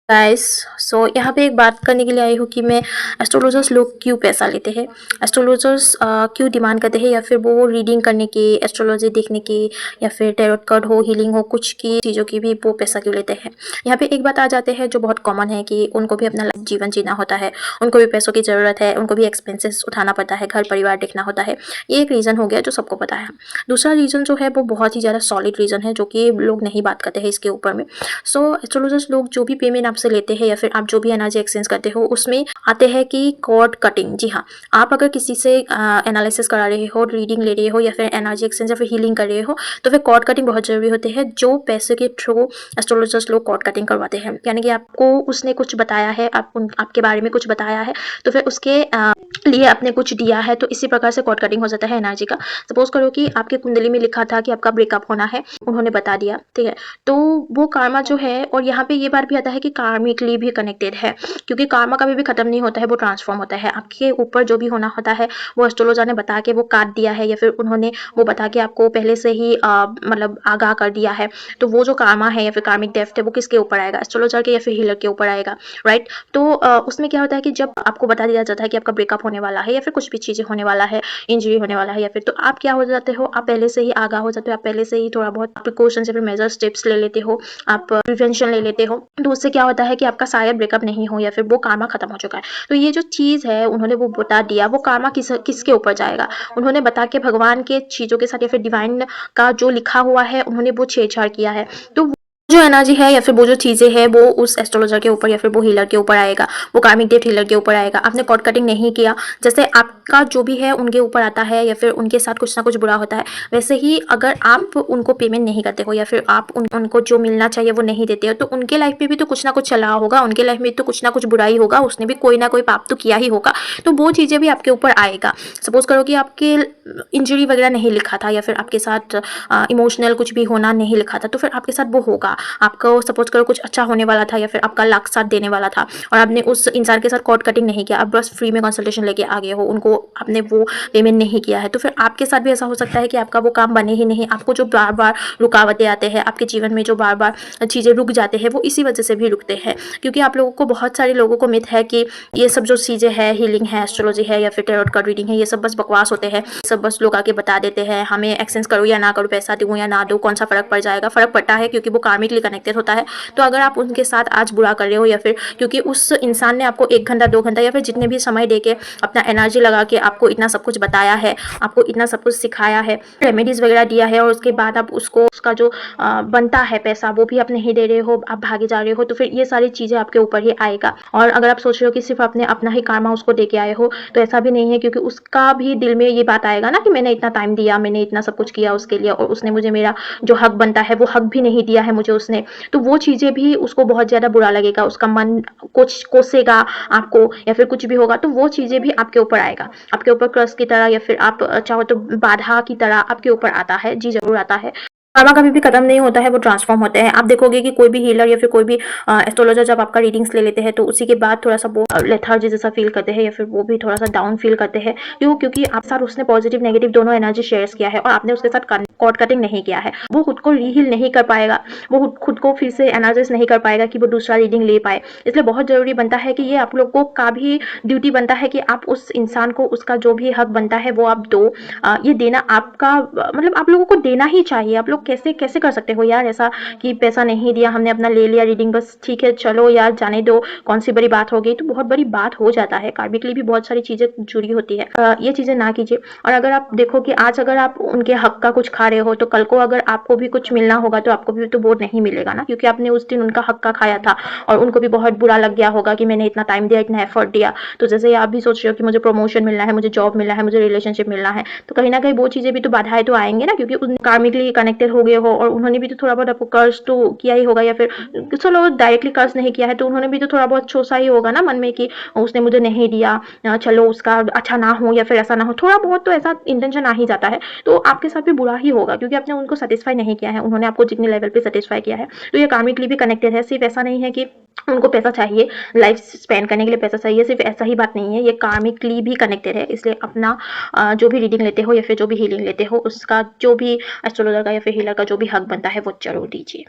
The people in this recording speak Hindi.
गाइस, सो यहाँ पे एक बात करने के लिए आई हूँ कि मैं एस्ट्रोलॉजर्स लोग क्यों पैसा लेते हैं। एस्ट्रोलॉजर्स क्यों डिमांड करते हैं, या फिर वो रीडिंग करने की, एस्ट्रोलॉजी देखने की, या फिर टैरोट कार्ड हो, हीलिंग हो, कुछ की चीज़ों की भी वो पैसा क्यों लेते हैं। यहाँ पे एक बात आ जाते हैं जो बहुत कॉमन है कि उनको भी अपना जीवन जीना होता है, उनको भी पैसों की ज़रूरत है, उनको भी एक्सपेंसेस उठाना पड़ता है, घर परिवार देखना होता है। ये एक रीज़न हो गया जो सबको पता है। दूसरा रीज़न जो है वो बहुत ही ज़्यादा सॉलिड रीज़न है, जो कि लोग नहीं बात करते हैं इसके ऊपर में। सो एस्ट्रोलॉजर्स लोग जो भी पेमेंट आपसे लेते हैं, या फिर आप जो भी एनर्जी एक्सचेंज करते हो, उसमें आते हैं कि कॉर्ड कटिंग। जी हाँ, आप अगर किसी से एनालिसिस करा रहे हो, रीडिंग ले रहे हो, या फिर एनर्जी एक्सचेंज या फिर हीलिंग कर रहे हो, तो फिर कॉर्ड कटिंग बहुत जरूरी होते हैं। जो पैसे के थ्रू एस्ट्रोलॉजर्स लोग कॉर्ड कटिंग करवाते हैं, यानी कि आपको उसने कुछ बताया है, आपके बारे में कुछ बताया है, तो फिर उसके लिए आपने कुछ दिया है, तो इसी प्रकार से कॉर्ड कटिंग हो जाता है एनर्जी का। सपोज करो कि आपके कुंडली में लिखा था कि आपका ब्रेकअप होना है, उन्होंने बता दिया, ठीक है, तो वो कार्मा जो है, और यहाँ पे ये बात भी आता है कि कार्मिकली भी कनेक्टेड है, क्योंकि कार्मा कभी भी खत्म नहीं होता है, वो ट्रांसफॉर्म होता है। आपके ऊपर जो भी होना होता है वो एस्ट्रोलॉजर ने बता के वो काट दिया है, या फिर उन्होंने वो बता के आपको पहले से ही मतलब आगाह कर दिया है। तो वो जो कार्मा है या फिर कार्मिक डेफ्ट है, वो किसके ऊपर आएगा, एस्ट्रोलॉजर के या फिर हीलर के ऊपर आएगा, राइट। तो उसमें क्या होता है कि जब आपको बता दिया जाता है कि आपका ब्रेकअप होने वाला है, या फिर कुछ भी चीज़ें होने वाला है, इंजरी होने वाला है, या फिर, तो आप क्या हो जाते हो, आप पहले से ही आगाह हो जाते हो, आप पहले से ही थोड़ा बहुत प्रिकॉशंस या फिर मेजर स्टेप्स ले लेते हो, आप प्रिवेंशन ले लेते हो। तो उससे क्या होता है कि आपका शायद ब्रेकअप नहीं हो, या फिर वो कार्मा खत्म हो चुका है। तो ये जो चीज़ है उन्होंने वो बता दिया, वो कार्मा किसके ऊपर जाएगा, उन्होंने बता के भगवान के चीज़ों के साथ या फिर डिवाइन का जो लिखा हुआ है, उन्होंने वो छेड़छाड़ किया है। तो जो एनर्जी है या फिर वो जो चीज़ें हैं, वो उस एस्ट्रोलॉजर के ऊपर या फिर वो हीलर के ऊपर आएगा, वो कार्मिक डेट हीलर के ऊपर आएगा। आपने कॉर्ड कटिंग नहीं किया, जैसे आपका जो भी है उनके ऊपर आता है, या फिर उनके साथ कुछ ना कुछ बुरा होता है, वैसे ही अगर आप उनको पेमेंट नहीं करते हो, या फिर आप उनको जो मिलना चाहिए वो नहीं देते हो, तो उनके लाइफ में भी तो कुछ ना कुछ चला होगा, उनके लाइफ में तो कुछ ना कुछ बुराई होगा, उसने भी कोई ना कोई पाप तो किया ही होगा। तो वो चीज़ें भी आपके ऊपर आएगा। सपोज करो कि आपके इंजरी वगैरह नहीं लिखा था, या फिर आपके साथ इमोशनल कुछ भी होना नहीं लिखा था, तो फिर आपके साथ वो होगा। आपको सपोज करो कुछ अच्छा होने वाला था, या फिर आपका लक साथ देने वाला था, और आपने उस इंसान के साथ कॉर्ड कटिंग नहीं किया, आप बस फ्री में कंसल्टेशन लेके आ गए हो, उनको आपने वो पेमेंट नहीं किया है, तो फिर आपके साथ भी ऐसा हो सकता है कि आपका वो काम बने ही नहीं। आपको जो बार बार रुकावटें आते हैं आपके जीवन में, जो बार बार चीज़ें रुक जाते हैं, वो इसी वजह से भी रुकते हैं, क्योंकि आप लोगों को, बहुत सारे लोगों को मिथ है कि ये सब जो चीज़ें हैं, हीलिंग है, एस्ट्रोलॉजी है, या फिर टैरोट कार्ड रीडिंग है, ये सब बस बकवास होते हैं, सब बस लोग आके बता देते हैं, हमें एक्सचेंज करो या ना करो, पैसा दूँ या ना दूँ, कौन सा फ़र्क पड़ जाएगा। फ़र्क पड़ता है, क्योंकि वो कार्मिकली कनेक्टेड होता है। तो अगर आप उनके साथ आज बुरा कर रहे हो, या फिर क्योंकि उस इंसान ने आपको 1 घंटा 2 घंटा या फिर जितने भी समय देके अपना एनर्जी लगा के आपको इतना सब कुछ बताया है, आपको इतना सब कुछ सिखाया है, रेमेडीज़ वगैरह दिया है, और उसके बाद आप उसको उसका जो बनता है पैसा वो भी आप नहीं दे रहे हो, आप भागे जा रहे हो, तो फिर ये सारी चीज़ें आपके ऊपर ही आएगा। और अगर आप सोच रहे हो कि सिर्फ आपने अपना ही कार्मा उसको दे के आए हो, तो ऐसा भी नहीं है, क्योंकि उसका भी दिल में ये बात आएगा ना कि मैंने इतना टाइम दिया, मैंने इतना सब कुछ किया उसके लिए, और उसने मुझे मेरा जो हक बनता है वो हक भी नहीं दिया है मुझे उसने। तो वो चीज़ें भी उसको बहुत ज़्यादा बुरा लगेगा, उसका मन कुछ कोसेगा आपको, या फिर कुछ भी होगा, तो वो चीज़ें भी आपके ऊपर आएगा, आपके ऊपर क्रश की तरह, या फिर आप चाहो तो बाधा की तरह आपके ऊपर आता है। जी ज़रूर आता है। karma कभी भी खत्म नहीं होता है, वो ट्रांसफॉर्म होते हैं। आप देखोगे कि कोई भी हीलर या फिर कोई भी एस्ट्रोलॉजर जब आपका रीडिंग्स ले लेते हैं, तो उसी के बाद थोड़ा सा वो लेथार्जी जैसा फील करते हैं, या फिर वो भी थोड़ा सा डाउन फील करते हैं। क्यों? क्योंकि आप साथ उसने पॉजिटिव नेगेटिव दोनों एनर्जी शेयर किया है, और आपने उसके साथ कॉर्ड कटिंग नहीं किया है। वो खुद को रीहील नहीं कर पाएगा, वो खुद को फिर से एनर्जाइज नहीं कर पाएगा कि वो दूसरा रीडिंग ले पाए। इसलिए बहुत जरूरी बनता है कि ये आप लोगों का भी ड्यूटी बनता है कि आप उस इंसान को उसका जो भी हक बनता है वो आप दो। ये देना आपका, मतलब आप लोगों को देना ही चाहिए। आप लोग कैसे कैसे कर सकते हो यार ऐसा कि पैसा नहीं दिया, हमने अपना ले लिया रीडिंग, बस ठीक है चलो यार जाने दो, कौन सी बड़ी बात हो गई। तो बहुत बड़ी बात हो जाता है, कार्मिकली भी बहुत सारी चीज़ें जुड़ी होती है। ये चीज़ें ना कीजिए। और अगर आप देखो कि आज अगर आप उनके हक का कुछ खा रहे हो, तो कल को अगर आपको भी कुछ मिलना होगा तो आपको भी तो वो नहीं मिलेगा ना, क्योंकि आपने उस दिन उनका हक का खाया था, और उनको भी बहुत बुरा लग गया होगा कि मैंने इतना टाइम दिया, इतना एफर्ट दिया। तो जैसे आप भी सोच रहे हो कि मुझे प्रमोशन मिलना है, मुझे जॉब मिलना है, मुझे रिलेशनशिप मिलना है, तो कहीं ना कहीं वो चीज़ें भी तो बाधाएं तो आएंगे ना, क्योंकि उन कार्मिकली कनेक्टेड हो गए हो, और उन्होंने भी तो थोड़ा बहुत आपको कर्ज तो किया ही होगा, या फिर चलो डायरेक्टली कर्ज नहीं किया है तो उन्होंने भी तो थोड़ा बहुत सोचा ही होगा ना मन में कि उसने मुझे नहीं दिया, चलो उसका अच्छा ना हो, या फिर ऐसा ना हो, थोड़ा बहुत तो ऐसा इंटेंशन आ ही जाता है। तो आपके साथ भी बुरा ही होगा, क्योंकि आपने उनको सेटिस्फाई नहीं किया है, उन्होंने आपको जितने लेवल पे सेटिस्फाई किया है। तो ये कार्मिकली भी कनेक्टेड है। सिर्फ ऐसा नहीं है कि उनको पैसा चाहिए, लाइफ स्पेंड करने के लिए पैसा चाहिए, सिर्फ ऐसा ही बात नहीं है, ये कार्मिकली भी कनेक्टेड है। इसलिए अपना जो भी रीडिंग लेते हो या फिर जो भी हीलिंग लेते हो, उसका जो भी एस्ट्रोलॉजर का या फिर हीलर का जो भी हक बनता है वो जरूर दीजिए।